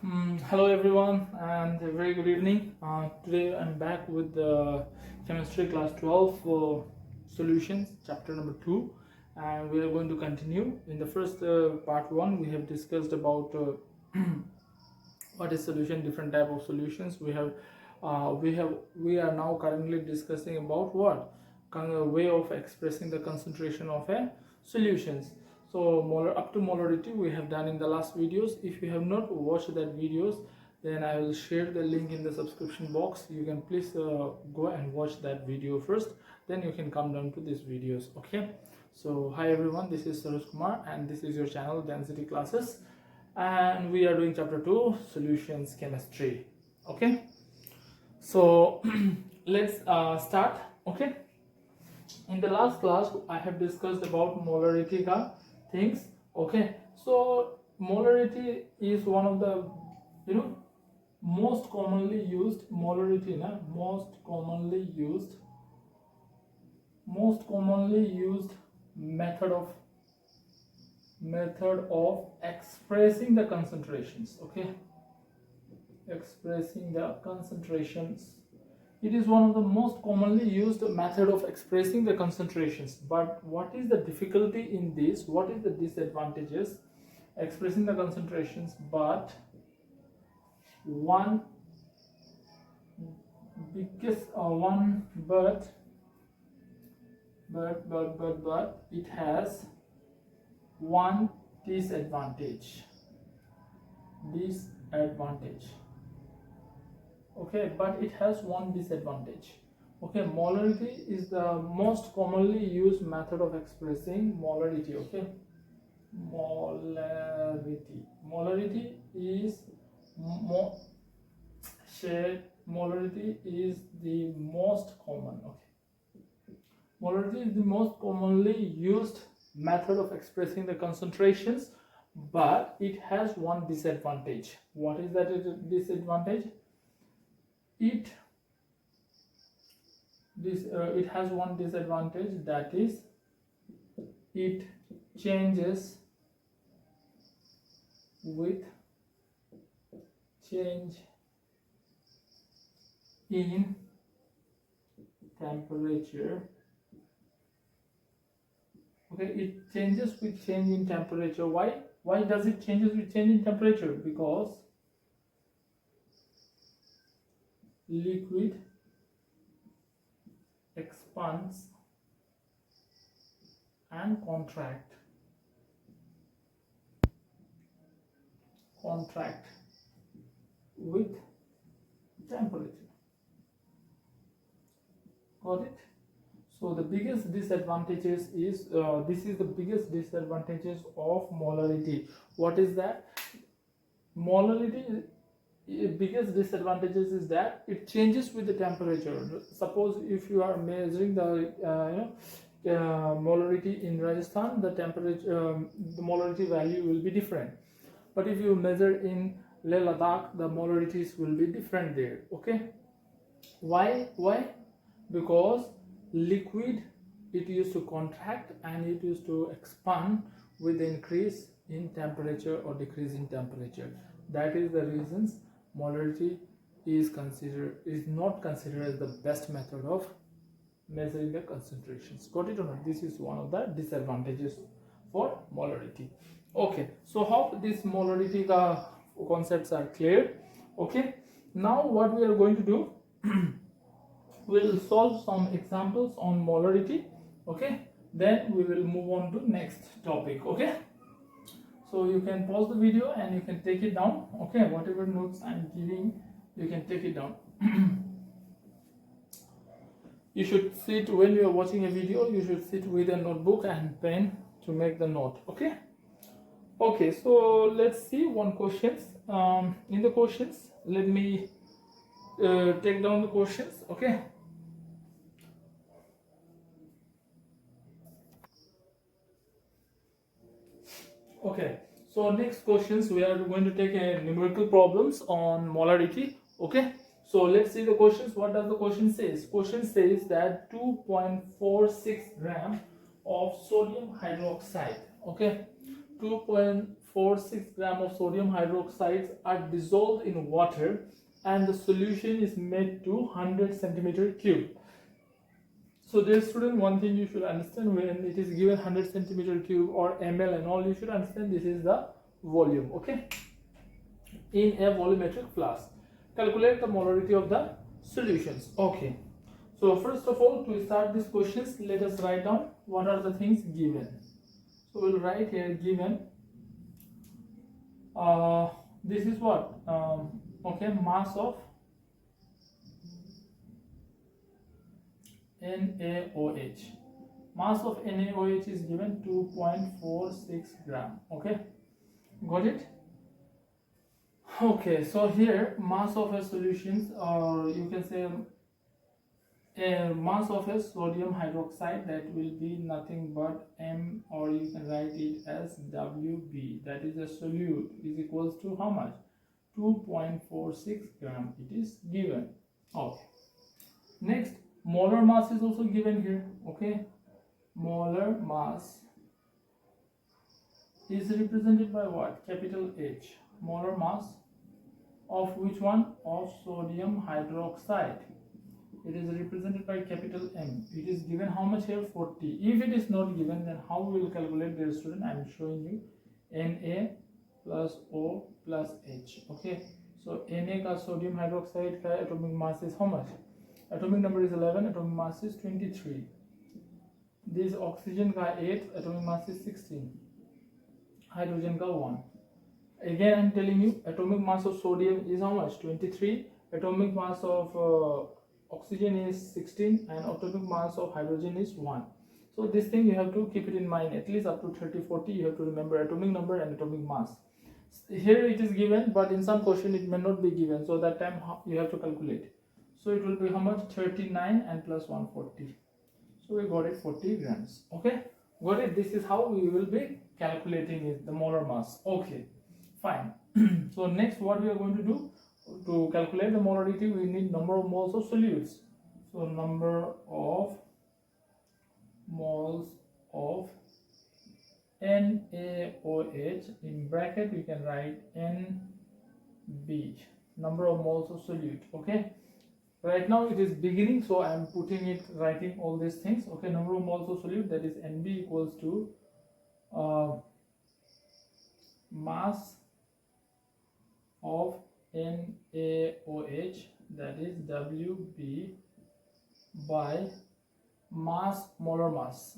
Hello everyone and a very good evening. Today I'm back with the chemistry class 12 for solutions chapter number 2, and we are going to continue. In the first part 1 we have discussed about what is solution, different type of solutions. We are now currently discussing about what kind of way of expressing the concentration of a solutions. So up to molarity we have done in the last videos. If you have not watched that videos, then I will share the link in the subscription box. You can please go and watch that video first, then you can come down to these videos. Okay, so hi everyone, this is Saroj Kumar and this is your channel Density Classes, and we are doing chapter 2 solutions chemistry. Okay, so let's start. Okay, in the last class I have discussed about molarity ka things. Okay, so molarity is one of the most commonly used molarity most commonly used method of expressing the concentrations. Okay, expressing the concentrations. It is one of the most commonly used method of expressing the concentrations. But what is the difficulty in this? What is the disadvantages? Expressing the concentrations, but one biggest but it has one disadvantage. Okay, but it has one disadvantage. Okay, molarity is the most commonly used method of expressing molarity. Okay, molarity is the most common. Okay, molarity is the most commonly used method of expressing the concentrations, but it has one disadvantage. What is that disadvantage? It has one disadvantage, that is it changes with change in temperature. Okay, it changes with change in temperature. Why does it changes with change in temperature? Because liquid expands and contract with temperature. Got it? So the biggest disadvantages is this is the biggest disadvantages of molarity. What is that? Molarity biggest disadvantages is that it changes with the temperature. Suppose if you are measuring the molarity in Rajasthan, the temperature the molarity value will be different, but if you measure in Leh Ladakh, the molarities will be different there. Okay, why? Because liquid, it used to contract and it used to expand with increase in temperature or decrease in temperature. That is the reasons molarity is not considered as the best method of measuring the concentrations. Got it or not? This is one of the disadvantages for molarity. Okay, so how these molarity concepts are clear. Okay, now what we are going to do, we'll solve some examples on molarity. Okay, then we will move on to next topic. Okay, so you can pause the video and you can take it down. Okay, whatever notes I'm giving, you can take it down. You should sit, when you are watching a video, you should sit with a notebook and pen to make the note. Okay, so let's see one questions. In the questions, let me take down the questions. Okay, so next questions, we are going to take a numerical problems on molarity. Okay, so let's see the questions. What does the question says? Question says that 2.46 gram of sodium hydroxide. Okay, 2.46 0.46 gram of sodium hydroxides are dissolved in water and the solution is made to 100 centimeter cube. So dear student, one thing you should understand, when it is given 100 centimeter cube or ml and all, you should understand this is the volume, okay, in a volumetric flask. Calculate the molarity of the solutions. Okay, so first of all, to start these questions, let us write down what are the things given. So we'll write here given, this is what, okay, mass of NaOH. Mass of NaOH is given 2.46 gram. Okay, got it? Okay, so here mass of a solutions, or you can say a mass of a sodium hydroxide, that will be nothing but M, or you can write it as Wb, that is a solute, is equals to how much? 2.46 gram. It is given. Okay, next, molar mass is also given here. Okay, molar mass is represented by what? Capital H. Molar mass of which one? Of sodium hydroxide. It is represented by capital M. It is given how much here? 40. If it is not given, then how we will calculate, dear student? I am showing you Na plus O plus H. Okay, so Na ka sodium hydroxide ka atomic mass is how much? Atomic number is 11, atomic mass is 23. This oxygen ka 8, atomic mass is 16. Hydrogen ka 1. Again I am telling you, atomic mass of sodium is how much? 23. Atomic mass of oxygen is 16 and atomic mass of hydrogen is 1. So this thing you have to keep it in mind, at least up to 30-40 you have to remember atomic number and atomic mass. Here it is given, but in some question it may not be given, so that time you have to calculate. So it will be how much? 39 and plus 140. So we got it 40 grams. Okay, got it? This is how we will be calculating it, the molar mass. Okay, fine. So next what we are going to do, to calculate the molarity, we need number of moles of solutes. So number of moles of NaOH, in bracket you can write NB, number of moles of solute. Okay, right now it is beginning, so I am putting it, writing all these things. Okay, number of moles of solute, that is NB equals to mass of NaOH, that is Wb, by mass, molar mass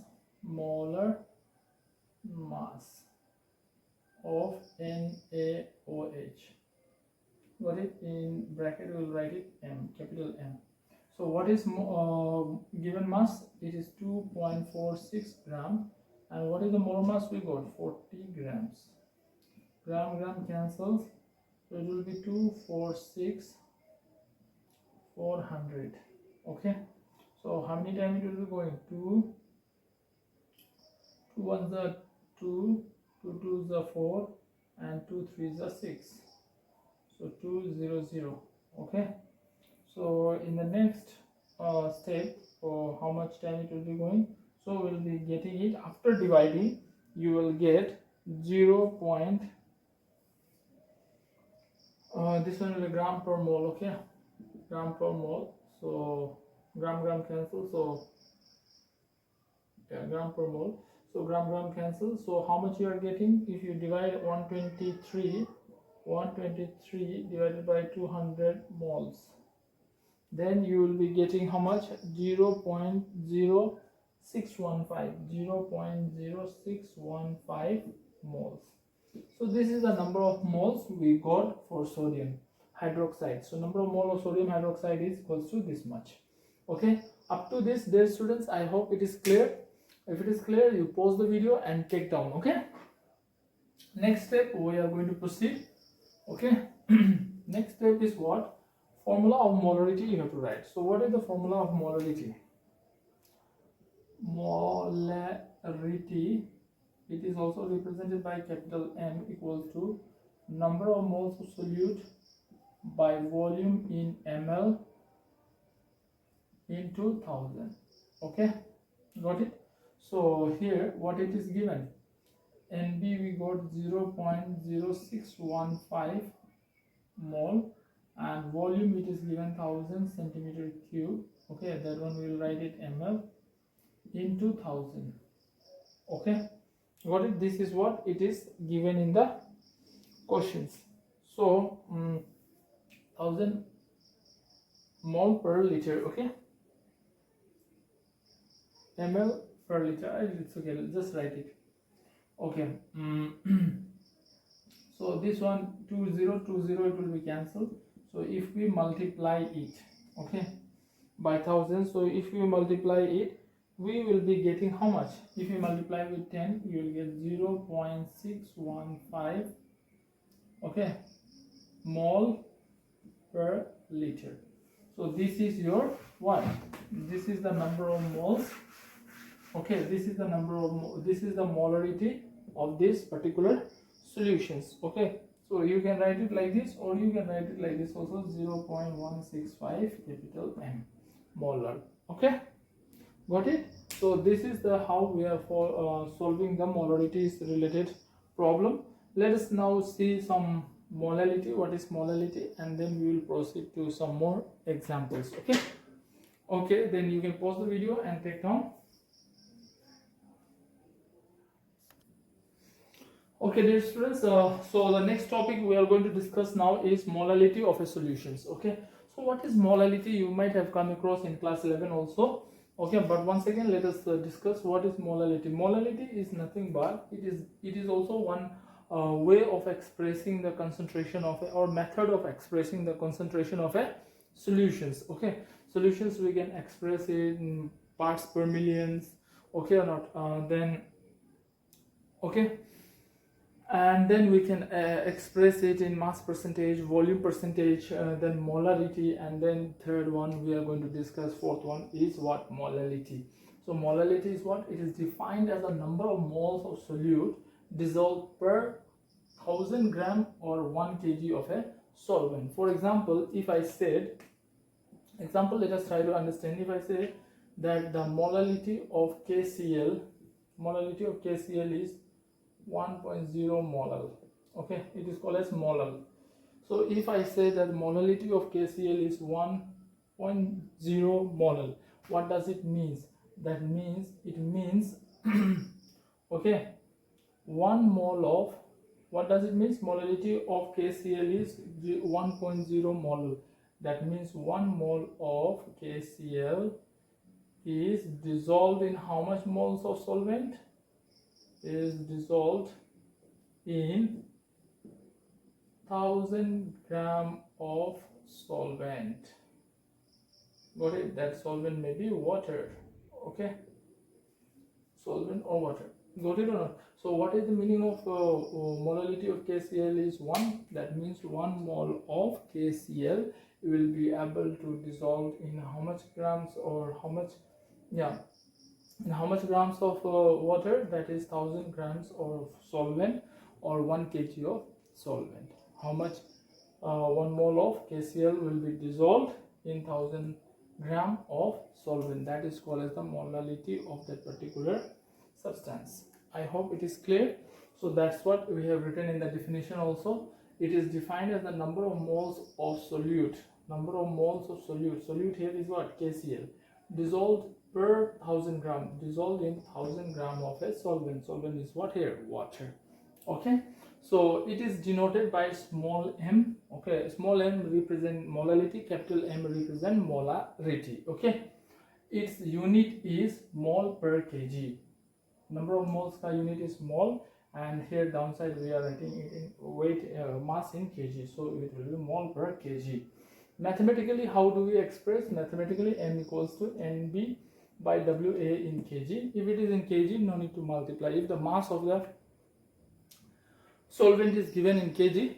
of NaOH. What it, in bracket we will write it M, capital M. So what is given mass? It is 2.46 gram. And what is the molar mass? We got 40 grams. Gram cancels, so it will be 246 400. Okay, so how many times it will be going? 2 1s are 2, 2 2s are 4, and 2 3s are 6. So 200. Okay, so in the next step, how much time it will be going? So we will be getting it after dividing. You will get 0. This one will be gram per mole. Okay, gram per mole. So gram cancel. So yeah, gram per mole. So gram cancel. So how much you are getting? If you divide 123 divided by 200 moles, then you will be getting how much? 0.0615 moles. So this is the number of moles we got for sodium hydroxide. So number of mole of sodium hydroxide is equals to this much. Okay, up to this, dear students, I hope it is clear. If it is clear, you pause the video and take down. Okay, next step we are going to proceed. Okay, next step is what? Formula of molarity you have to write. So what is the formula of molarity? Molarity, it is also represented by capital M, equals to number of moles of solute by volume in ml into 1000. Okay, got it? So here what it is given? NB we got 0.0615 mole, and volume it is given 1000 centimeter cube. Okay, that one we will write it ml into 1000. Okay, got it? This is what it is given in the questions. So 1000 mole per liter. Okay, ml per liter. It's okay, just write it. Okay. So this one 2020 it will be cancelled. So if we multiply it, okay, by 1000, so if we multiply it, we will be getting how much? If you multiply with 10, you will get 0.615, okay, mole per liter. So this is your what? This is the number of moles. Okay, this is the number of this is the molarity of this particular solutions. Okay, so you can write it like this, or you can write it like this also, 0.165 capital M molar. Okay, got it? So this is the how we are for solving the molarities related problem. Let us now see some molality, what is molality, and then we will proceed to some more examples. Okay, okay, then you can pause the video and take down. Okay, dear students, so the next topic we are going to discuss now is molality of a solutions. Okay, so what is molality? You might have come across in class 11 also. Okay, but once again let us discuss what is molality. Molality is nothing but it is also one way of expressing the concentration of a, or method of expressing the concentration of a solutions. Okay, solutions we can express it in parts per millions. Okay or not? Then okay. And then we can express it in mass percentage, volume percentage, then molarity, and then third one we are going to discuss, fourth one is what? Molality. So molality is what? It is defined as a number of moles of solute dissolved per 1000 gram or 1 kg of a solvent. For example, if I said, example, let us try to understand. If I say that the molality of KCl is 1.0 molal. Okay, it is called as molal. So if I say that molality of KCl is 1.0 molal, what does it mean? That means it means okay, 1 mole of, what does it mean? Molality of KCl is 1.0 molal. That means 1 mole of KCl is dissolved in how much moles of solvent? Is dissolved in 1000 gram of solvent. Got it? That solvent may be water. Okay, solvent or water. Got it or not? So what is the meaning of molality of KCl is 1? That means 1 mole of KCl will be able to dissolve in how much grams, or how much, yeah, in how much grams of water? That is 1000 grams of solvent or 1 kg of solvent. How much 1 mole of KCl will be dissolved in 1000 gram of solvent. That is called as the molality of that particular substance. I hope it is clear. So that's what we have written in the definition also. It is defined as the number of moles of solute. Number of moles of solute. Solute here is what? KCl. Dissolved per 1000 gram, dissolved in 1000 gram of a solvent. Solvent is what here? Water. Okay, so it is denoted by small m. Okay, small m represent molality, capital M represent molarity. Okay, its unit is mole per kg. Number of moles ka unit is mole, and here downside we are writing it in weight, mass in kg, so it will be mole per kg. Mathematically, how do we express? Mathematically, m equals to NB by WA in kg. If it is in kg, no need to multiply. If the mass of the solvent is given in kg,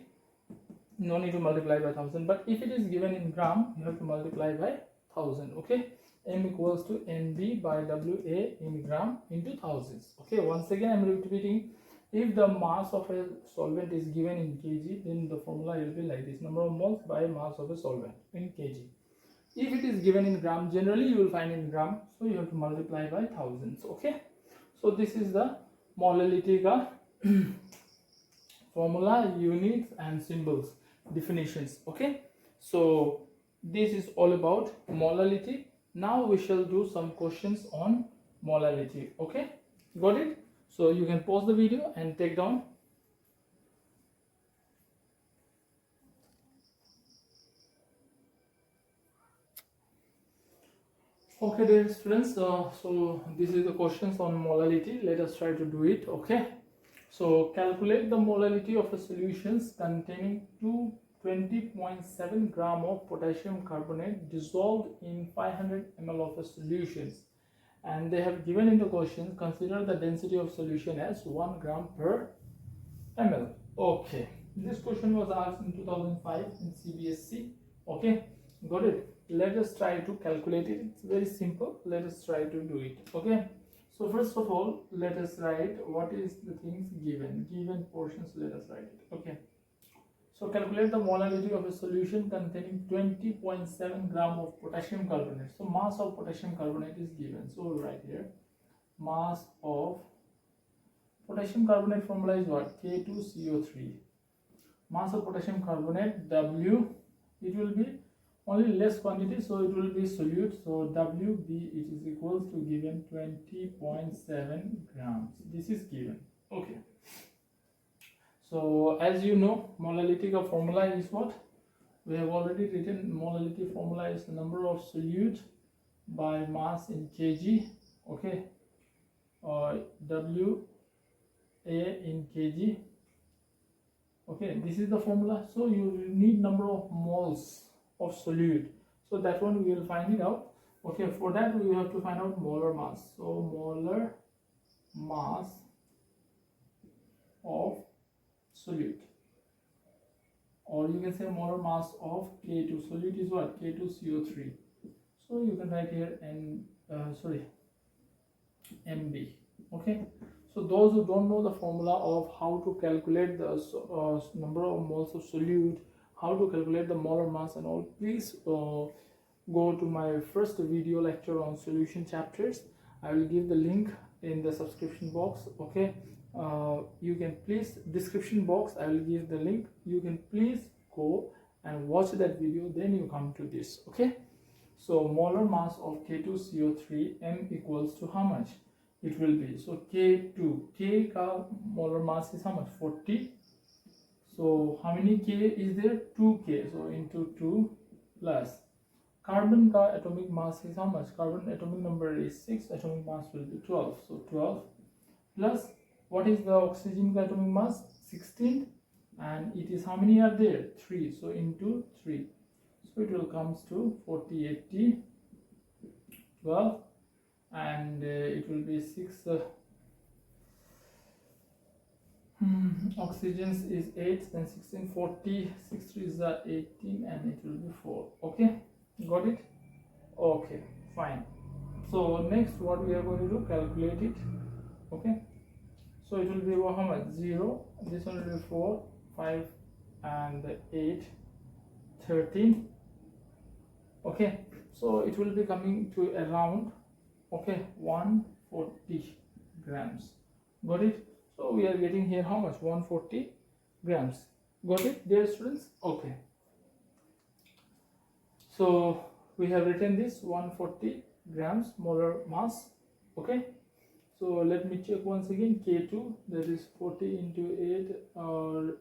no need to multiply by 1000. But if it is given in gram, you have to multiply by 1000. Okay, m equals to NB by WA in gram into thousands. Okay, once again I am repeating. If the mass of a solvent is given in kg, then the formula will be like this: number of moles by mass of a solvent in kg. If it is given in gram, generally you will find in gram, so you have to multiply by thousands. Okay, so this is the molality ka formula, units and symbols, definitions. Okay, so this is all about molality. Now we shall do some questions on molality. Okay, got it? So you can pause the video and take down. Okay, dear students, so this is the questions on molality. Let us try to do it. Okay, so calculate the molality of a solutions containing 220.7 gram of potassium carbonate dissolved in 500 ml of a solutions, and they have given in the question, consider the density of solution as 1 gram per ml. Okay, this question was asked in 2005 in CBSE. Okay, got it? Let us try to calculate it. It's very simple. Let us try to do it. Okay, so first of all, let us write what is the things given portions. Let us write it. Okay, so calculate the molality of a solution containing 20.7 gram of potassium carbonate. So mass of potassium carbonate is given, so we'll write here mass of potassium carbonate. Formula is what? K2CO3. Mass of potassium carbonate, W, it will be only less quantity, so it will be solute, so WB it is equals to given 20.7 grams. This is given. Okay, so as you know, molality ka formula is what? We have already written. Molality formula is the number of solute by mass in kg. Okay, W A in kg. Okay, this is the formula. So you need number of moles of solute, so that one we will find it out. Okay, for that we have to find out molar mass. So molar mass of solute, or you can say molar mass of K2. Solute is what? K2CO3. So you can write here MB. Okay, so those who don't know the formula of how to calculate the number of moles of solute, how to calculate the molar mass and all, please go to my first video lecture on solution chapters. I will give the link in the subscription box. Okay, you can please, description box I will give the link. You can please go and watch that video, then you come to this. Okay, so molar mass of K2CO3, M equals to how much? It will be, so K2, K ka molar mass is how much? 40. So how many K is there? 2K. So into 2 plus carbon ka atomic mass is how much? Carbon atomic number is 6, atomic mass will be 12. So 12 plus what is the oxygen ka atomic mass? 16, and it is how many are there? 3. So into 3. So it will comes to 40, 80, 12, and it will be 6. Oxygens is 8, then 16, 40, 6 3 is 18, and it will be 4. Okay, got it? Okay, fine. So next what we are going to do, calculate it. Okay, so it will be how much? 0, this one will be 4, 5 and 8, 13. Okay, so it will be coming to around, okay, 140 grams. Got it? So we are getting here how much? 140 grams. Got it, dear students? Okay, so we have written this 140 grams molar mass. Okay, so let me check once again. K2, that is 40 into 8,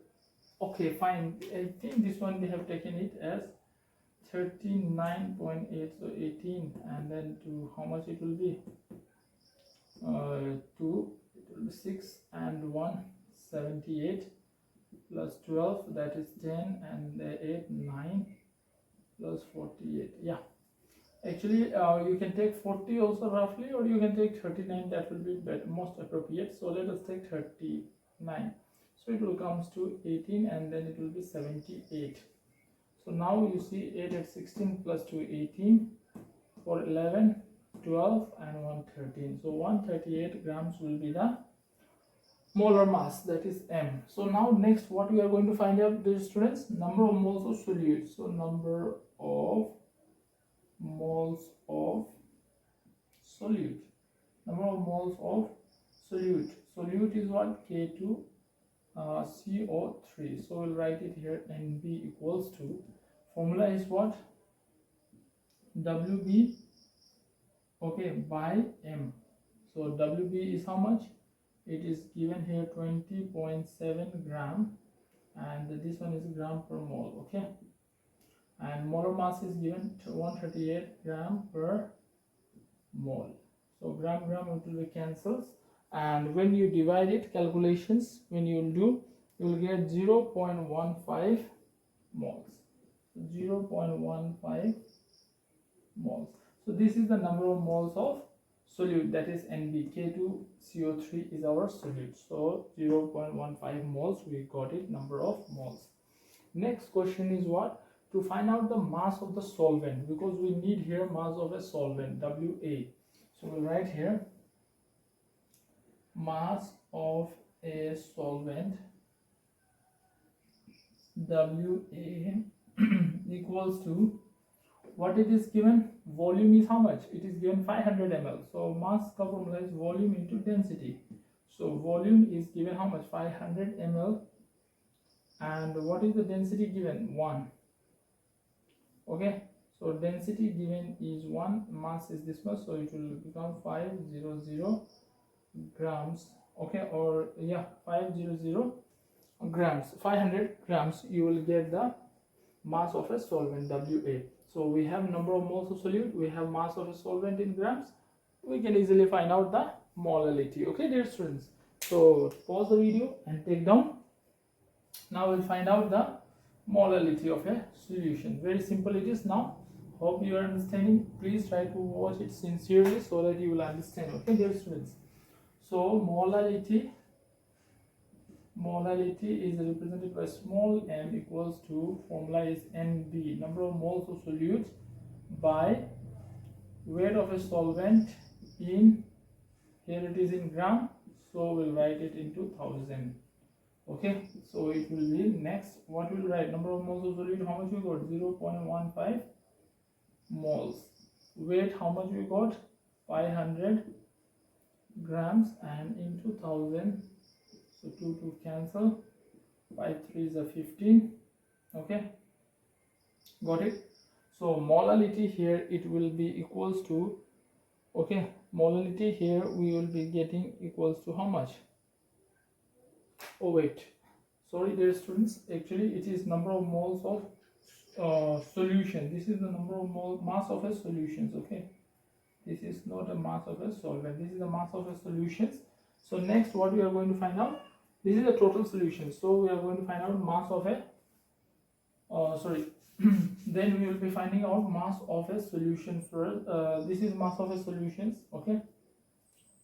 okay, fine. I think this one they have taken it as 39.8, so 18, and then to how much it will be? 2, it will be 6 and 1, 78 plus 12, that is 10, and 8, 9 plus 48. Yeah, actually you can take 40 also roughly, or you can take 39. That will be better, most appropriate. So let us take 39. So it will comes to 18, and then it will be 78. So now you see 8 at 16 plus 2, 18, 4, 11, 12, and 1, 13. So 138 grams will be the molar mass, that is M. So now next what we are going to find out, dear students, number of moles of solute. So number of moles of solute. Number of moles of solute. Solute is what? K2 CO3. So we'll write it here, NB equals to, formula is what, WB, okay, by M. So WB is how much? It is given here 20.7 gram, and this one is gram per mole, okay. And molar mass is given to 138 gram per mole. So gram it will be cancels, and when you divide it, calculations when you will do, you will get 0.15 moles. 0.15 moles. So this is the number of moles of solute, that is NB. K2CO3 is our solute. So 0.15 moles, we got it, number of moles. Next question is what? To find out the mass of the solvent, because we need here mass of a solvent, WA. So we'll write here mass of a solvent, WA equals to, what it is given, volume is how much? It is given 500 ml. So mass का formula is volume into density. So volume is given how much? 500 ml. And what is the density given? 1. Okay, so density given is 1, mass is this much, so it will become 500 grams. Okay, or yeah, 500 grams, 500 grams, you will get the mass of a solvent, WA. So we have number of moles of solute, we have mass of a solvent in grams, we can easily find out the molality. Okay, dear students, so pause the video and take down. Now we'll find out the molality of a solution. Very simple it is. Now hope you are understanding. Please try to watch it sincerely so that you will understand. Okay, dear students, so molality is represented by small m equals to, formula is NB, number of moles of solute by weight of a solvent in, here it is in gram, so we'll write it into 1000. Okay, so it will be, next what we'll write, number of moles of solute, how much we got? 0.15 moles. Weight, how much we got? 500 grams, and into 1000. So 2 cancel, 5 3s are 15. Okay, got it. So molality here, it will be equals to, okay, molality here we will be getting equals to how much? Oh wait, sorry dear students, actually it is number of moles of solution. This is the number of mass of a solutions. Okay, this is not a mass of a solvent, this is the mass of a solutions. So next what we are going to find out, this is the total solution, so we are going to find out mass of a then we will be finding out mass of a solution first. This is mass of a solutions. Okay,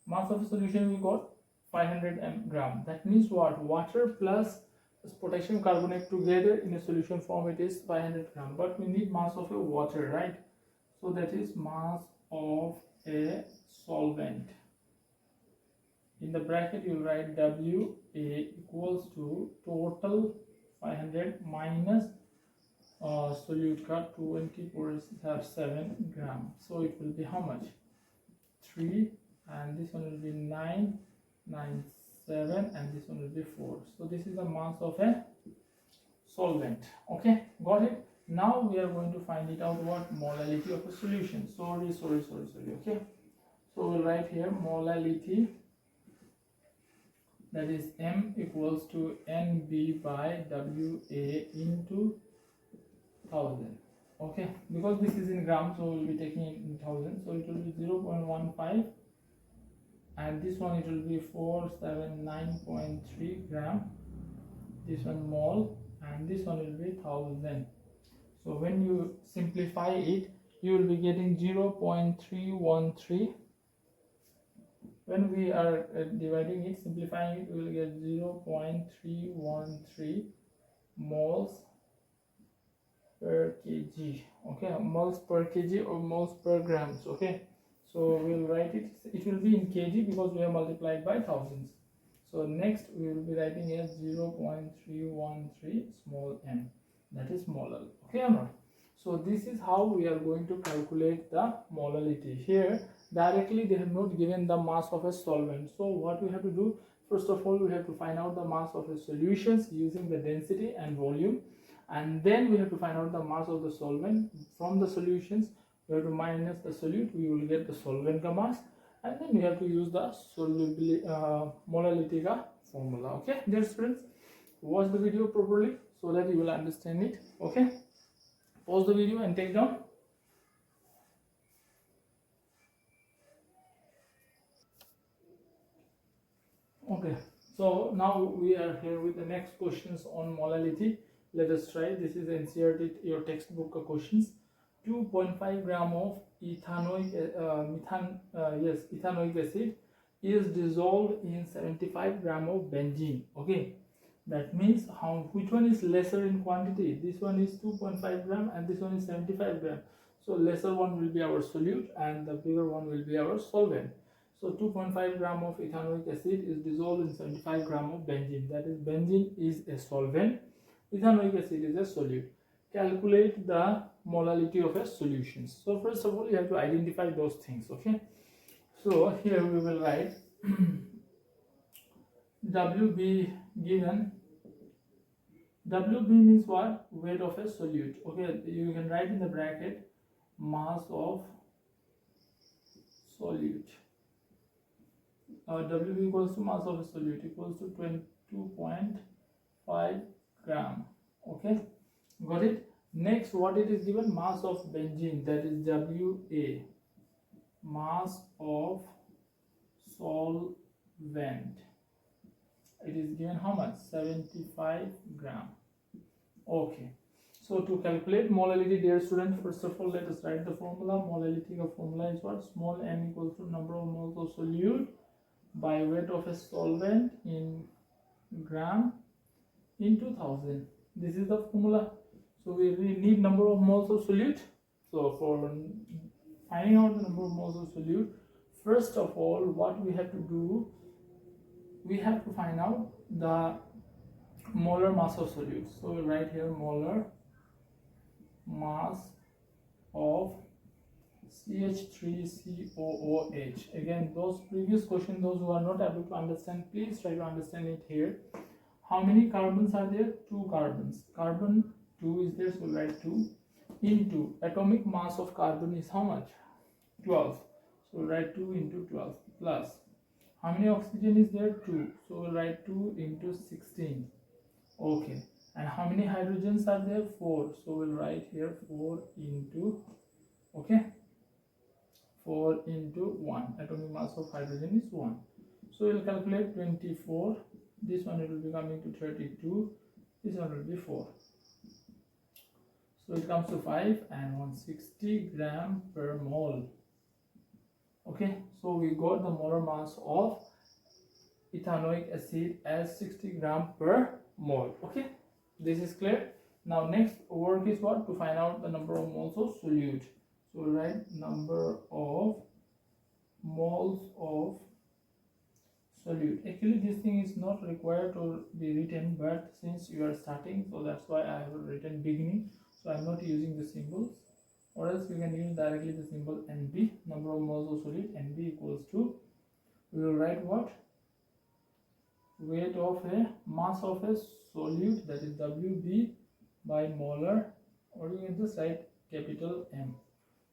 mass of a solution we got 500 gram. That means what? Water plus potassium carbonate together in a solution form, it is 500 gram, but we need mass of a water, right? So that is mass of a solvent. In the bracket you will write WA equals to total 500 minus solute cut 20.7 gram. So it will be how much? 3, and this one will be 9, 9, 7, and this one will be 4. So this is the mass of a solvent. Okay, got it. Now we are going to find it out, what? Molality of a solution. Sorry. Okay, so we'll write here molality, that is M equals to NB by WA into 1000. Okay, because this is in grams, so we'll be taking it in 1000, so it will be 0.15, and this one it will be 479.3 gram, this one mole, and this one will be 1000. So when you simplify it, you will be getting 0.313. When we are dividing it, simplifying it, we will get 0.313 moles per kg. Okay, moles per kg or moles per grams. Okay, so we'll write it, it will be in kg because we have multiplied by thousands. So next we will be writing as 0.313 small m, that is molar. Okay or not? So this is how we are going to calculate the molality. Here directly they have not given the mass of a solvent, so what we have to do, First of all, we have to find out the mass of the solutions using the density and volume, and then we have to find out the mass of the solvent. From the solutions, we have to minus the solute, we will get the solvent ka mass, and then we have to use the solubility molality ka formula. Okay, dear students, watch the video properly so that you will understand it. Okay, pause the video and take down. Okay, so now we are here with the next questions on molality. Let us try. This is NCERT, your textbook questions. 2.5 gram of ethanoic acid is dissolved in 75 gram of benzene. Okay, that means which one is lesser in quantity? This one is 2.5 gram and this one is 75 gram. So lesser one will be our solute and the bigger one will be our solvent. So 2.5 gram of ethanoic acid is dissolved in 75 gram of benzene. That is, benzene is a solvent, ethanoic acid is a solute. Calculate the molality of a solution. So first of all, you have to identify those things. Okay, so here we will write WB given. WB means what? Weight of a solute. Okay, you can write in the bracket mass of solute. WB equals to mass of a solute equals to 22.5 gram. Okay, got it. Next, what it is given? Mass of benzene, that is WA. Mass of solvent, it is given how much? 75 gram. Okay, so to calculate molality, dear student, first of all, let us write the formula. Molality of formula is what? Small m equals to number of moles of solute by weight of a solvent in gram into 1000. This is the formula. So we need number of moles of solute. So for finding out the number of moles of solute, first of all, what we have to do, we have to find out the molar mass of solute. So we'll write here molar mass of CH3COOH. Again, those previous questions, those who are not able to understand, please try to understand it here. How many carbons are there? 2 carbons. Carbon 2 is there, so we'll write 2 into atomic mass of carbon is how much? 12. So we'll write 2 into 12 plus. How many oxygen is there? 2. So we'll write 2 into 16. Okay. And how many hydrogens are there? 4. So we'll write here 4 into, okay, 4 into 1. Atomic mass of hydrogen is 1. So we'll calculate 24. This one it will be coming to 32. This one will be 4. So it comes to 5 and 160 gram per mole. Okay, so we got the molar mass of ethanoic acid as 60 gram per mole. Okay, this is clear. Now next work is what? To find out the number of moles of solute. So we'll write number of moles of solute. Actually this thing is not required to be written, but since you are starting, so that's why I have written beginning. So I'm not using the symbols, or else you can use directly the symbol NB, number of moles of solute. NB equals to, we will write what? Weight of a mass of a solute, that is WB by molar, or you can just write capital M,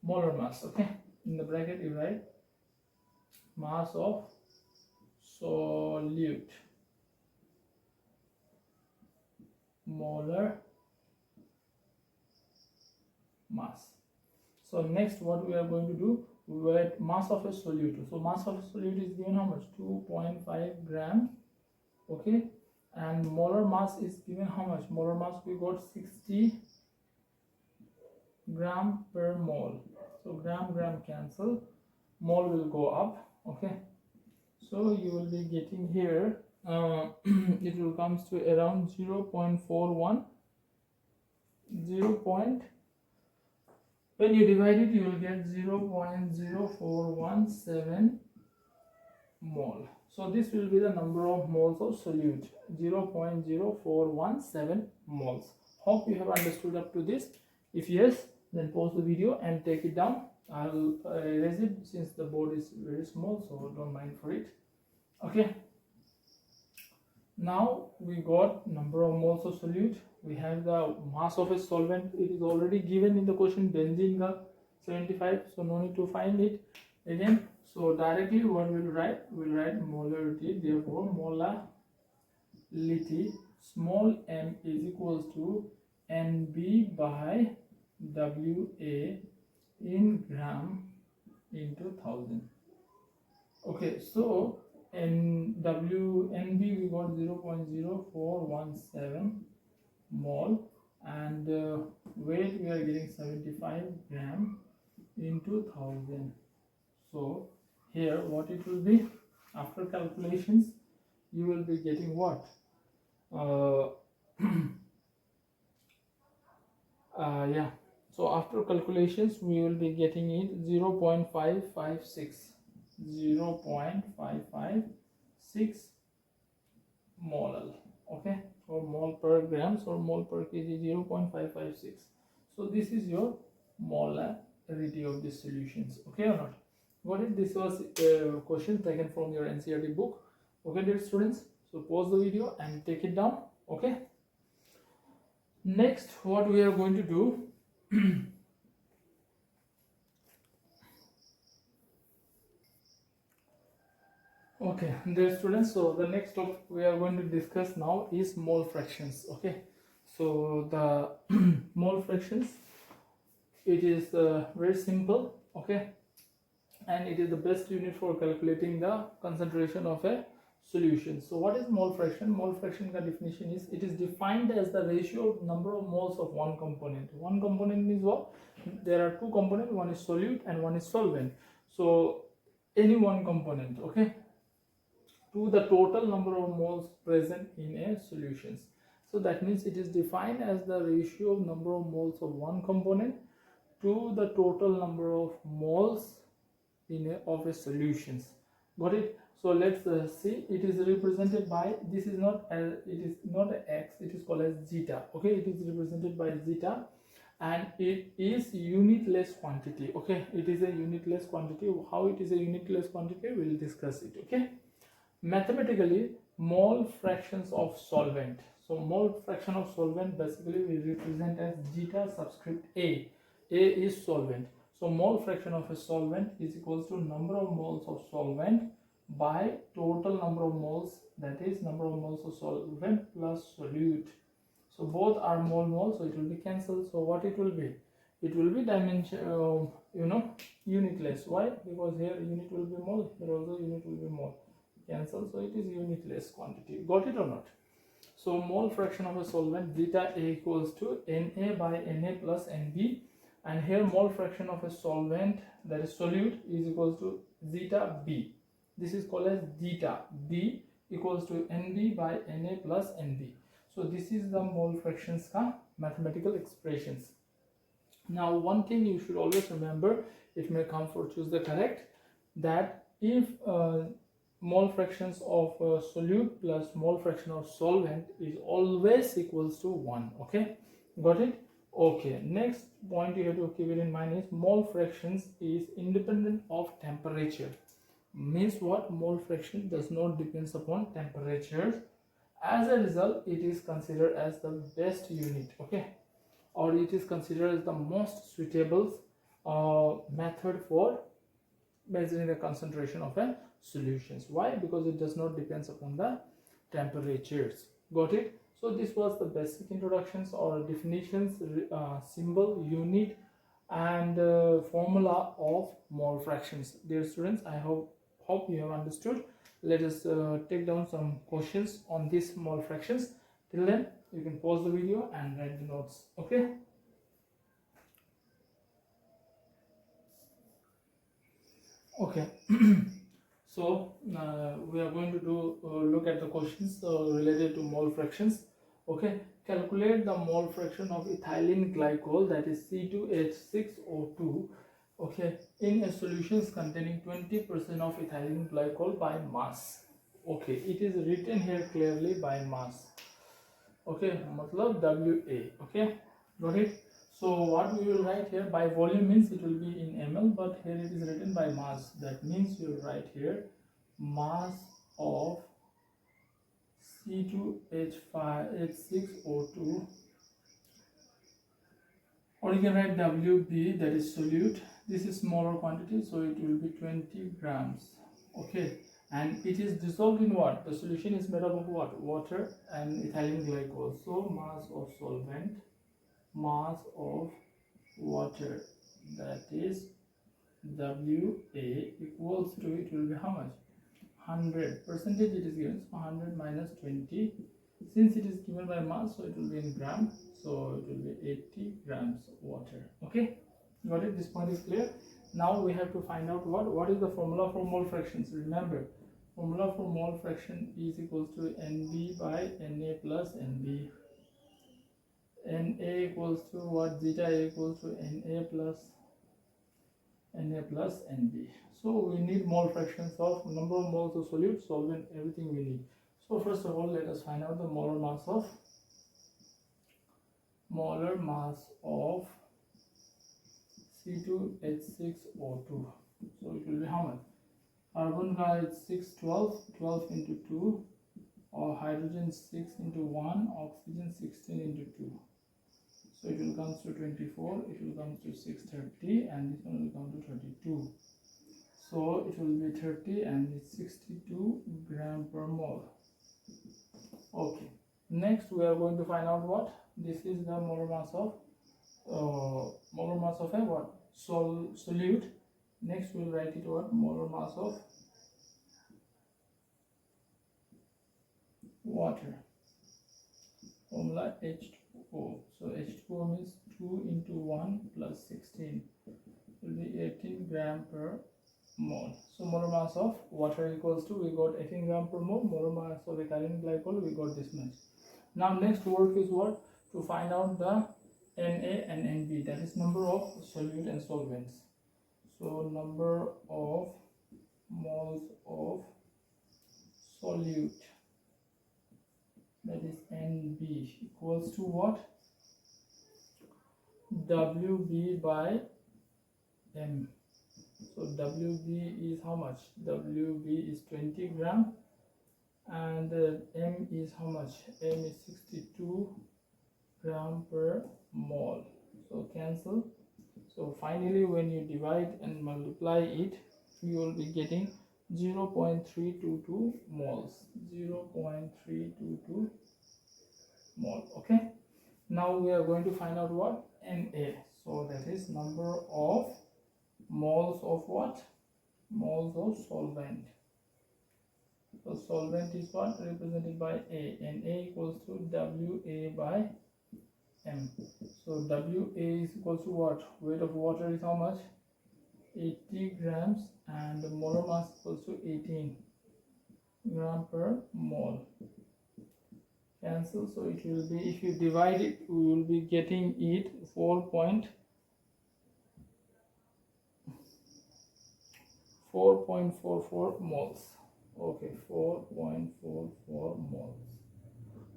molar mass. Okay, in the bracket you write mass of solute, molar mass. So next what we are going to do, we write mass of a solute. So mass of a solute is given how much? 2.5 gram. Okay, and molar mass is given how much? Molar mass we got 60 gram per mole. So gram cancel, mole will go up. Okay, so you will be getting here it will comes to around 0.41. When you divide it, you will get 0.0417 mole. So this will be the number of moles of solute, 0.0417 moles. Hope you have understood up to this. If yes, then pause the video and take it down. I'll erase it since the board is very small, so don't mind for it. Okay. Now we got number of moles of solute, we have the mass of a solvent, it is already given in the question, benzene ka 75, so no need to find it again. So directly what we'll write molarity, therefore molality small m is equals to NB by WA in gram into 1000. Okay, so in NB we got 0.0417 mole, and weight we are getting 75 gram into 1000. So here what it will be, after calculations you will be getting what, yeah, so after calculations we will be getting it 0.556 molal, okay, or mole per grams or mole per kg, 0.556. so this is your molarity of these solutions, okay or not? Got it? This was a question taken from your NCERT book, okay dear students. So pause the video and take it down, okay. Next what we are going to do, okay dear students, so the next topic we are going to discuss now is mole fractions, okay. So the mole fractions, it is very simple, okay, and it is the best unit for calculating the concentration of a solution. So what is mole fraction? Mole fraction ka definition is, it is defined as the ratio of number of moles of one component. One component means what? There are two components, one is solute and one is solvent. So any one component, okay, to the total number of moles present in a solutions. So that means it is defined as the ratio of number of moles of one component to the total number of moles of a solutions. Got it? So let's see, it is represented by, this is not it is not a x, it is called as zeta, okay, it is represented by zeta, and it is unitless quantity, okay, it is a unitless quantity. How it is a unitless quantity, we will discuss it, okay. Mathematically, mole fractions of solvent, so mole fraction of solvent basically we represent as zeta subscript a is solvent. So mole fraction of a solvent is equals to number of moles of solvent by total number of moles, that is number of moles of solvent plus solute. So both are mole, so it will be cancelled. So what it will be? It will be dimension, unitless. Why? Because here unit will be mole, here also unit will be mole. Cancel, so it is unitless quantity. Got it or not? So mole fraction of a solvent, zeta A equals to Na by Na plus Nb, and here mole fraction of a solvent, that is solute, is equals to zeta B. This is called as zeta B equals to Nb by Na plus Nb. So this is the mole fractions ka mathematical expressions. Now one thing you should always remember, it may come for choose the correct, that if mole fractions of solute plus mole fraction of solvent is always equals to 1, okay, got it? Okay, next point you have to keep it in mind is mole fractions is independent of temperature. Means what? Mole fraction does not depends upon temperature. As a result, it is considered as the best unit, okay, or it is considered as the most suitable method for measuring the concentration of a solutions. Why? Because it does not depends upon the temperatures. Got it? So this was the basic introductions or definitions, symbol, unit, and formula of mole fractions. Dear students, I hope you have understood. Let us take down some questions on these mole fractions. Till then, you can pause the video and write the notes, okay. Okay. So we are going to do look at the questions related to mole fractions, okay. Calculate the mole fraction of ethylene glycol, that is C2H6O2, okay, in a solutions containing 20% of ethylene glycol by mass. Okay, it is written here clearly by mass, okay, matlab WA, okay, got it? So what we will write here, by volume means it will be in ml, but here it is written by mass. That means you will write here mass of C2H6O2, or you can write WB, that is solute. This is smaller quantity, so it will be 20 grams. Okay, and it is dissolved in what? The solution is made up of what? Water and ethylene glycol. So mass of solvent, mass of water, that is WA equals to, it will be how much? 100. Percentage it is given, so 100 minus 20. Since it is given by mass, so it will be in gram, so it will be 80 grams water. Okay, got it? This point is clear. Now we have to find out what is the formula for mole fractions. Remember, formula for mole fraction is equals to NB by Na plus NB. Na equals to what? Zeta equals to Na plus NB. So we need mole fractions of number of moles of solute, solvent, everything we need. So first of all, let us find out the molar mass of C2H6O2. So it will be how much? Carbon is 6, 12 into 2, or hydrogen 6 into 1, oxygen 16 into 2. So it will come to 24, it will come to 630, and this one will come to 32. So it will be 30 and it's 62 gram per mole. Okay, next we are going to find out what? This is the molar mass of a what? Solute. Next we'll write it what? Molar mass of water. Formula H2O. So H2O means 2 into 1 plus 16 will be 18 gram per mole. So molar mass of water equals to, we got 18 gram per mole. Molar mass of ethylene glycol, we got this much. Now next work is what? To find out the Na and Nb, that is number of solute and solvents. So number of moles of solute, that is Nb, equals to what? Wb by M. So WB is how much? WB is 20 gram, and M is how much? M is 62 gram per mole. So cancel. So finally, when you divide and multiply it, you will be getting 0.322 moles. 0.322 mole. Okay. Now we are going to find out what? Na. So that is number of moles of what? Moles of solvent. So solvent is what? Represented by A, and A equals to WA by M. So WA is equals to what? Weight of water is how much? 80 grams, and the molar mass equals to 18 gram per mole. Cancel. So it will be, if you divide it, we will be getting it 4.44 moles. Okay, 4.44 moles.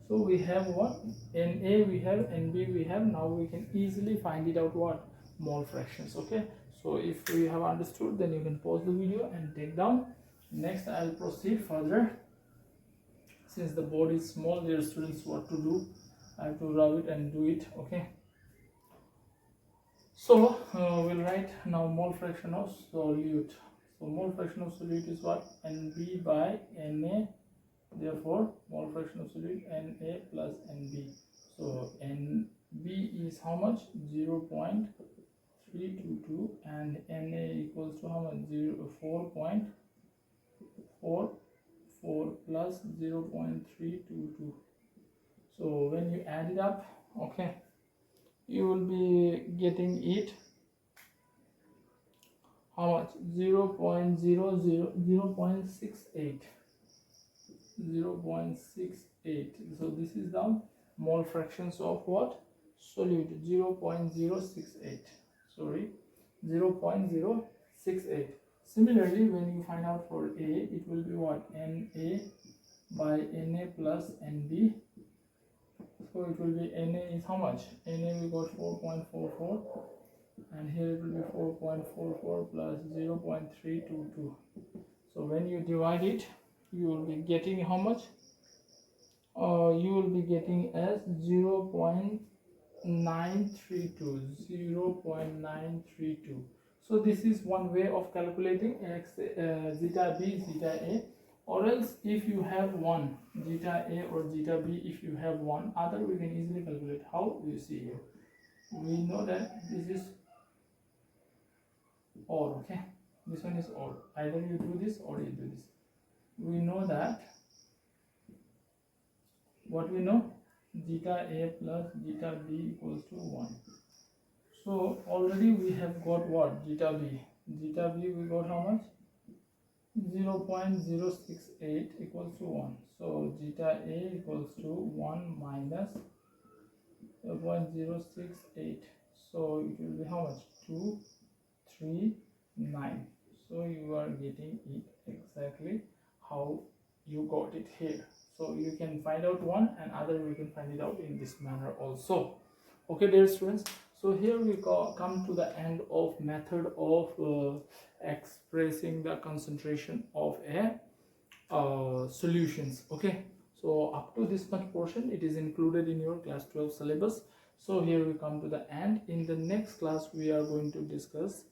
So we have what? Na we have, Nb we have. Now we can easily find it out what? Mole fractions. Okay, so if you have understood, then you can pause the video and take down. Next I'll proceed further. Since the board is small, there are students what to do. I have to rub it and do it. Okay, so we'll write now mole fraction of solute. So mole fraction of solute is what? Nb by Na. Therefore mole fraction of solute Na plus Nb. So Nb is how much? 0.322, and Na equals to how much? 4.44 plus 0.322. So when you add it up, okay, you will be getting it how much? 0.68. So this is the mole fractions of what? Solute. 0.068. Sorry, 0.068. Similarly, when you find out for A, it will be what? Na by Na plus Nb. So it will be Na is how much? Na we got 4.44, and here it will be 4.44 plus 0.322. So when you divide it, you will be getting how much? you will be getting as 0.932. So this is one way of calculating x, zeta b, zeta a. Or else if you have one zeta a or zeta b, if you have one other, we can easily calculate. How? You see here, we know that this is or, okay, this one is or, either you do this or you do this. We know that, what we know, zeta a plus zeta b equals to 1. So already we have got what? Zeta b we got how much? 0.068 equals to 1. So zeta a equals to 1 minus 0.068. So it will be how much? 239. So you are getting it exactly how you got it here. So you can find out one, and other we can find it out in this manner also. Okay, dear students, so here we come to the end of method of expressing the concentration of a solutions. Okay, so up to this much portion it is included in your class 12 syllabus. So here we come to the end. In the next class we are going to discuss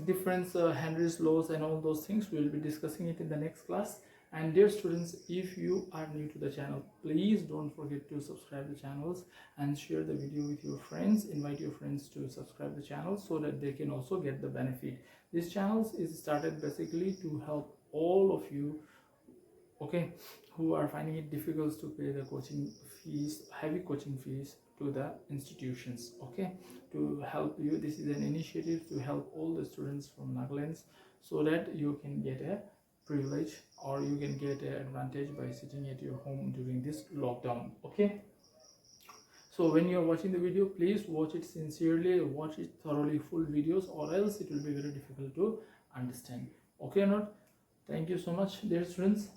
different Henry's laws and all those things. We will be discussing it in the next class. And dear students, if you are new to the channel, please don't forget to subscribe the channels and share the video with your friends. Invite your friends to subscribe the channel so that they can also get the benefit. This channel is started basically to help all of you, okay, who are finding it difficult to pay the coaching fees, heavy coaching fees to the institutions. Okay, to help you, this is an initiative to help all the students from Nagaland so that you can get a privilege or you can get an advantage by sitting at your home during this lockdown. Okay, so when you are watching the video, please watch it sincerely, watch it thoroughly, full videos, or else it will be very difficult to understand. Okay or not? Thank you so much, dear students.